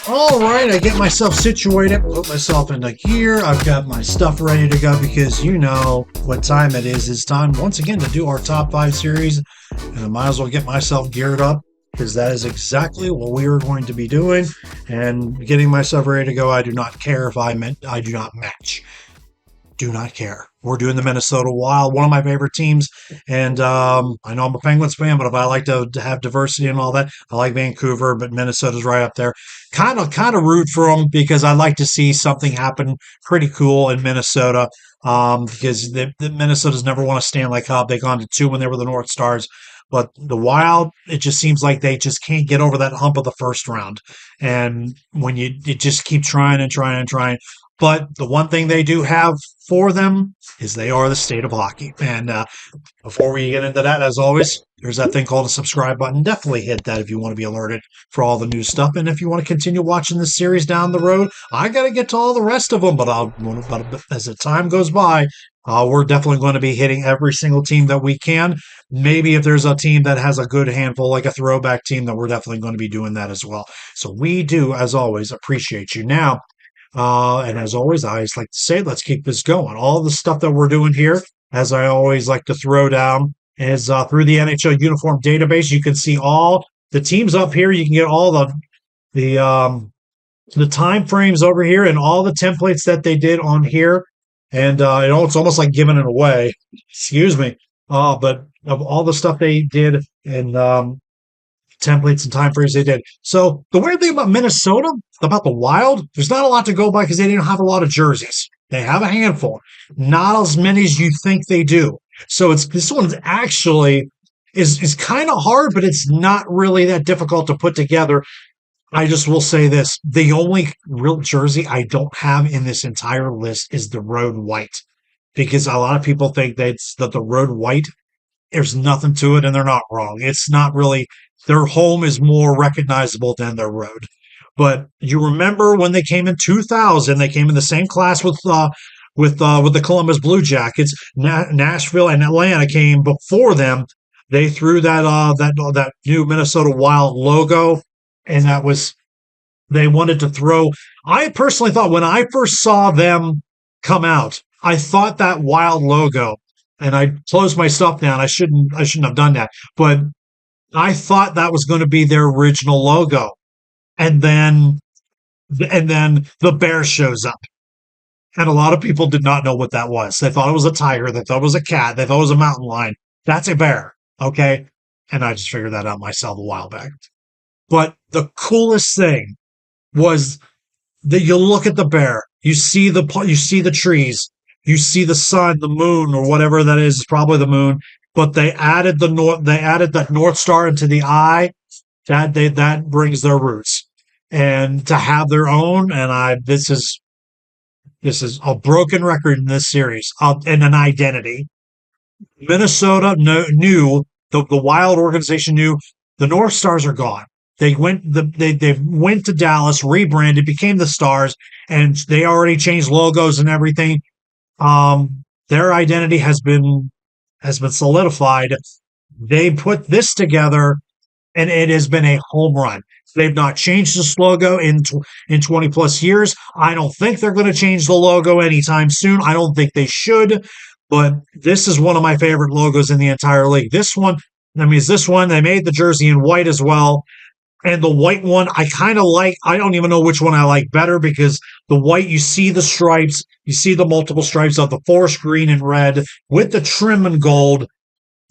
All right, I get myself situated, put myself into gear. I've got my stuff ready to go because you know what time it is. It's time once again to do our top five series, and I might as well get myself geared up because that is exactly what we are going to be doing. And getting myself ready to go, I do not care if I do not match. Do not care. We're doing the Minnesota Wild, one of my favorite teams. And I know I'm a Penguins fan, but if I like to have diversity and all that, I like Vancouver, but Minnesota's right up there. Kind of root for them because I like to see something happen pretty cool in Minnesota. Because the Minnesota's never won a Stanley Cup. They gone to two when they were the North Stars. But the Wild, it just seems like they just can't get over that hump of the first round. And when you just keep trying and trying and trying. But the one thing they do have for them is they are the state of hockey. And before we get into that, as always, there's that thing called a subscribe button. Definitely hit that if you want to be alerted for all the new stuff. And if you want to continue watching this series down the road, I got to get to all the rest of them. But as the time goes by, we're definitely going to be hitting every single team that we can. Maybe if there's a team that has a good handful, like a throwback team, then we're definitely going to be doing that as well. So we do, as always, appreciate you. Now, and as always, I always like to say, let's keep this going. All the stuff that we're doing here, as I always like to throw down, is through the NHL uniform database. You can see all the teams up here. You can get all the time frames over here and all the templates that they did on here. And it's almost like giving it away. Excuse me. But of all the stuff they did and templates and time frames they did. So the weird thing about Minnesota, about the Wild, there's not a lot to go by because they didn't have a lot of jerseys. They have a handful, not as many as you think they do. So this one's actually is kind of hard, but it's not really that difficult to put together. I just will say this: the only real jersey I don't have in this entire list is the road white, because a lot of people think that the road white, there's nothing to it, and they're not wrong. It's not really, their home is more recognizable than their road. But you remember when they came in 2000, they came in the same class with the Columbus Blue Jackets. Nashville and Atlanta came before them. They threw that new Minnesota Wild logo, and that was, they wanted to throw. I personally thought when I first saw them come out, I thought that Wild logo, and I closed my stuff down. I shouldn't have done that, but I thought that was going to be their original logo. And then the bear shows up. And a lot of people did not know what that was. They thought it was a tiger. They thought it was a cat. They thought it was a mountain lion. That's a bear. Okay. And I just figured that out myself a while back. But the coolest thing was that you look at the bear, you see the trees, you see the sun, the moon, or whatever that is, probably the moon. But they added that North Star into the eye. That brings their roots, and to have their own. And this is a broken record in this series, and an identity. Minnesota knew, the Wild organization knew, the North Stars are gone. They went to Dallas, rebranded, became the Stars, and they already changed logos and everything. Their identity has been solidified. They put this together, and it has been a home run. They've not changed this logo in 20 plus years. I don't think they're going to change the logo anytime soon. I don't think they should, but this is one of my favorite logos in the entire league. This one, they made the jersey in white as well. And the white one, I kind of like. I don't even know which one I like better, because the white, you see the stripes, you see the multiple stripes of the forest green and red with the trim and gold.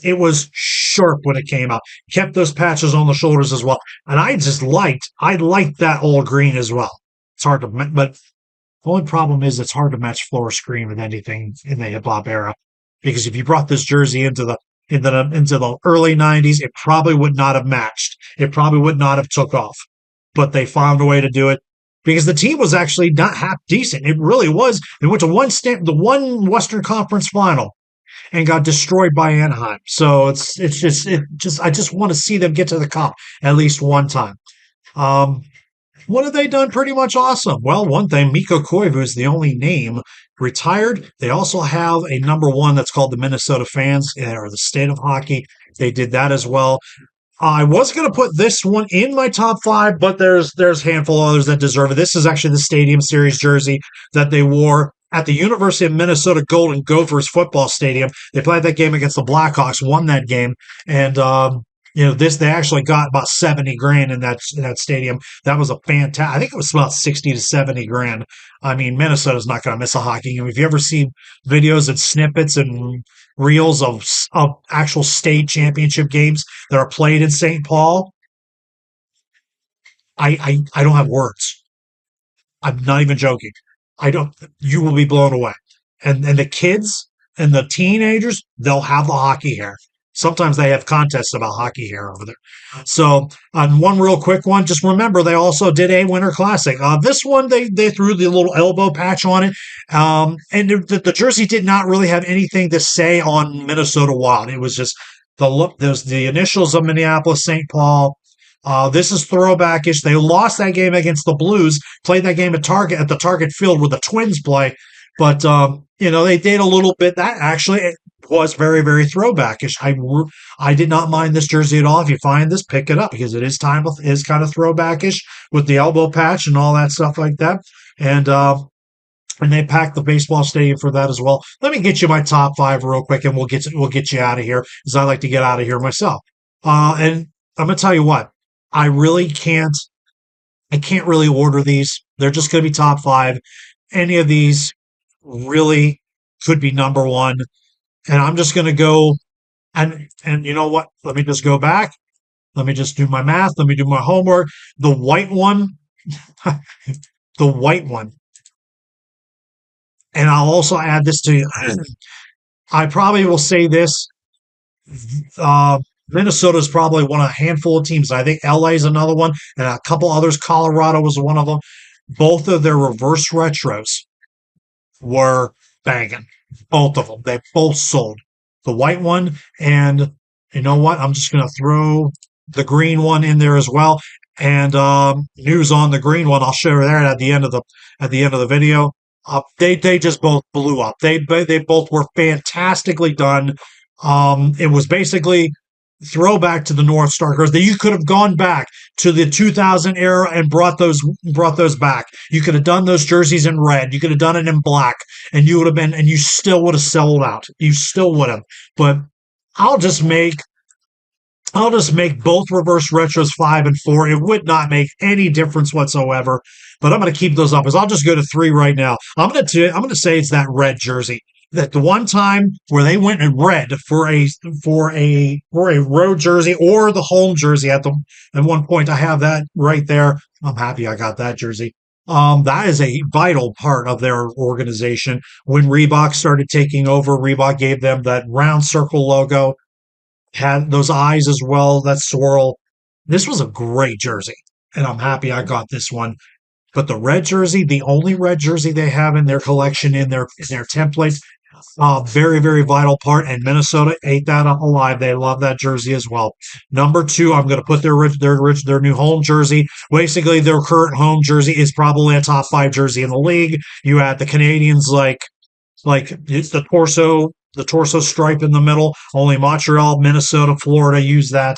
It was sharp when it came out. Kept those patches on the shoulders as well. And I liked that old green as well. It's hard to, but the only problem is it's hard to match forest green with anything in the hip hop era. Because if you brought this jersey into the early 90s, it probably would not have matched. It probably would not have took off. But they found a way to do it, because the team was actually not half decent. It really was. They went to the one Western Conference final and got destroyed by Anaheim. So I just want to see them get to the cup at least one time. What have they done? Pretty much awesome. Well, one thing, Mikko Koivu is the only name retired. They also have a number one that's called the Minnesota Fans, or the State of Hockey. They did that as well. I was going to put this one in my top five, but there's a handful of others that deserve it. This is actually the Stadium Series jersey that they wore at the University of Minnesota Golden Gophers football stadium. They played that game against the Blackhawks, won that game, and this they actually got about 70 grand in that stadium. That was a fantastic. I think it was about 60 to 70 grand. I mean, Minnesota's not going to miss a hockey game. If you ever seen videos and snippets and reels of actual state championship games that are played in St. Paul, I don't have words. I'm not even joking. I don't. You will be blown away. And the kids and the teenagers, they'll have the hockey hair. Sometimes they have contests about hockey hair over there. So, on one real quick one, just remember they also did a Winter Classic. This one they threw the little elbow patch on it, and the jersey did not really have anything to say on Minnesota Wild. It was just the look. There's the initials of Minneapolis St. Paul. This is throwbackish. They lost that game against the Blues. Played that game at the Target Field where the Twins play, but they did a little bit. That actually was very, very throwbackish. I did not mind this jersey at all. If you find this, pick it up because it is kind of throwbackish with the elbow patch and all that stuff like that. And they packed the baseball stadium for that as well. Let me get you my top five real quick, and we'll get you out of here because I like to get out of here myself. And I'm gonna tell you what, I can't really order these. They're just gonna be top five. Any of these really could be number one. And I'm just going to go and you know what? Let me just go back. Let me just do my math. Let me do my homework. The white one, the white one. And I'll also add this to you. I probably will say this. Minnesota is probably one of a handful of teams. I think LA is another one, and a couple others. Colorado was one of them. Both of their reverse retros were banging. Both of them. They both sold. The white one, and you know what? I'm just going to throw the green one in there as well. And news on the green one, I'll share that at the end of the video. They just both blew up. They both were fantastically done. It was basically throwback to the North Star girls that you could have gone back to the 2000 era and brought those back. You could have done those jerseys in red. You could have done it in black, and you still would have sold out. You still would have. But I'll just make both reverse retros 5 and 4. It would not make any difference whatsoever. But I'm going to keep those up. I'll just go to 3 right now. I'm going to say it's that red jersey. That the one time where they went in red for a road jersey or the home jersey at one point. I have that right there. I'm happy I got that jersey. That is a vital part of their organization. When Reebok started taking over, Reebok gave them that round circle logo, had those eyes as well, that swirl. This was a great jersey, and I'm happy I got this one. But the red jersey, the only red jersey they have in their collection, in their templates, very, very vital part. And Minnesota ate that up alive. They love that jersey as well. Number 2, I'm going to put their new home jersey. Basically, their current home jersey is probably a top 5 jersey in the league. You had the Canadians like it's the torso stripe in the middle. Only Montreal, Minnesota, Florida use that.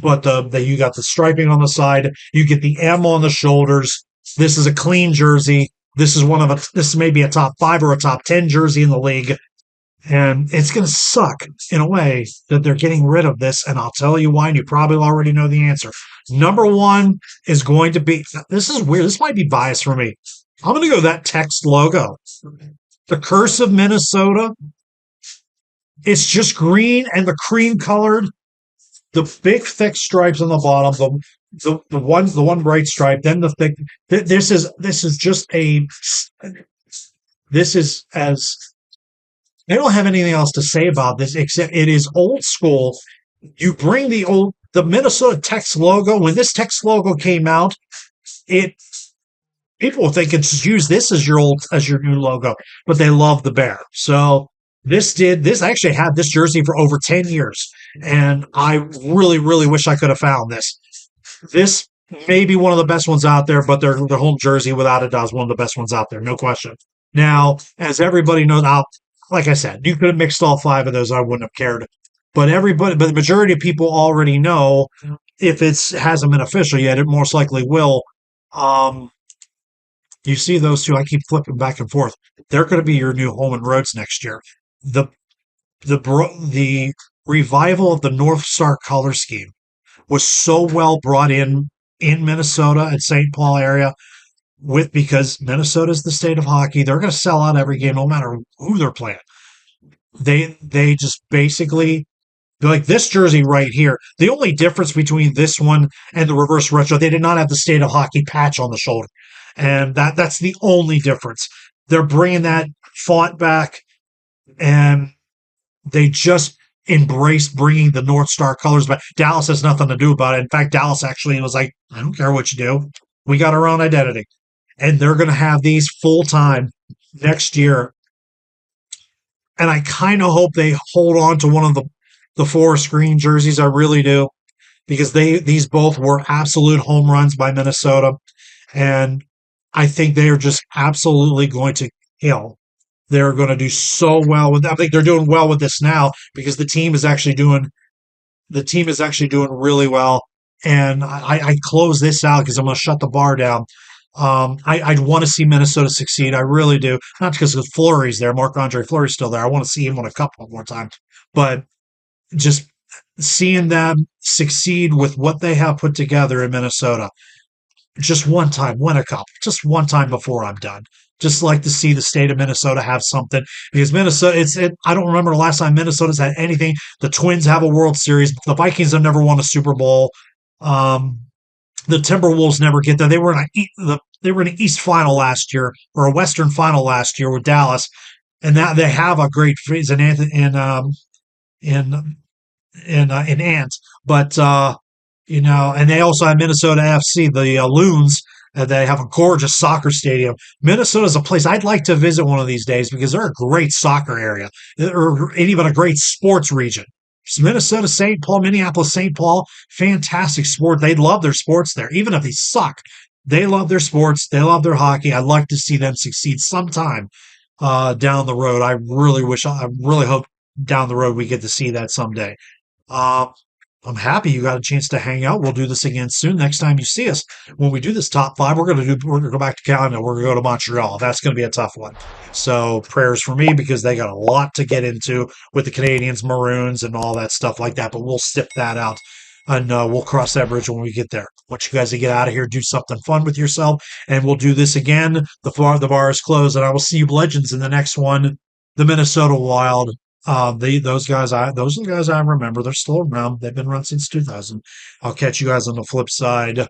But you got the striping on the side. You get the M on the shoulders. This is a clean jersey. This is maybe a top 5 or a top 10 jersey in the league. And it's going to suck in a way that they're getting rid of this. And I'll tell you why, and you probably already know the answer. Number 1 is going to be, this is weird. This might be biased for me. I'm going to go that text logo. The Curse of Minnesota. It's just green and the cream colored. The big thick stripes on the bottom, the one bright stripe, then the thick. This is as I don't have anything else to say about this except it is old school. You bring the Minnesota Tex logo. When this Tex logo came out, people were thinking just use this as your new logo, but they love the bear. So this actually had this jersey for over 10 years. And I really, really wish I could have found this. This may be one of the best ones out there, but their home jersey, without a doubt, is one of the best ones out there, no question. Now, as everybody knows, like I said, you could have mixed all 5 of those. I wouldn't have cared. but the majority of people already know if it hasn't been official yet, it most likely will. Um, you see those two. I keep flipping back and forth. They're going to be your new home and roads next year. The the revival of the North Star color scheme was so well brought in Minnesota and St. Paul area with because Minnesota is the state of hockey. They're going to sell out every game, no matter who they're playing. They just basically like this jersey right here. The only difference between this one and the reverse retro, they did not have the state of hockey patch on the shoulder, and that's the only difference. They're bringing that font back, and they just embraced bringing the North Star colors back. Dallas has nothing to do about it. In fact, Dallas actually was like, I don't care what you do. We got our own identity. And they're going to have these full time next year. And I kind of hope they hold on to one of the forest green jerseys. I really do. Because these both were absolute home runs by Minnesota. And I think they are just absolutely going to kill. They're going to do so well with. I think they're doing well with this now because the team is actually doing really well. And I close this out because I'm going to shut the bar down. I'd want to see Minnesota succeed. I really do. Not because of Fleury's there, Marc-Andre Fleury's still there. I want to see him win a cup one more time. But just seeing them succeed with what they have put together in Minnesota, just one time, win a cup, just one time before I'm done. Just like to see the state of Minnesota have something because Minnesota. I don't remember the last time Minnesota's had anything. The Twins have a World Series. The Vikings have never won a Super Bowl. Um, the Timberwolves never get there. They were in an East Final last year or a Western Final last year with Dallas, and that they have a great freeze in in Ant, but and they also have Minnesota FC, the Loons. They have a gorgeous soccer stadium. Minnesota is a place I'd like to visit one of these days because they're a great soccer area, or even a great sports region. So Minnesota, St. Paul, Minneapolis, St. Paul, fantastic sport. They love their sports there, even if they suck. They love their sports. They love their hockey. I'd like to see them succeed sometime down the road. I really hope down the road we get to see that someday. Uh, I'm happy you got a chance to hang out. We'll do this again soon. Next time you see us, when we do this top five, we're gonna go back to Canada. We're gonna go to Montreal. That's gonna be a tough one. So prayers for me because they got a lot to get into with the Canadians, Maroons, and all that stuff like that. But we'll sip that out and we'll cross that bridge when we get there. I want you guys to get out of here, do something fun with yourself, and we'll do this again. The bar is closed, and I will see you legends in the next one. The Minnesota Wild. Those are the guys I remember. They're still around. They've been around since 2000. I'll catch you guys on the flip side.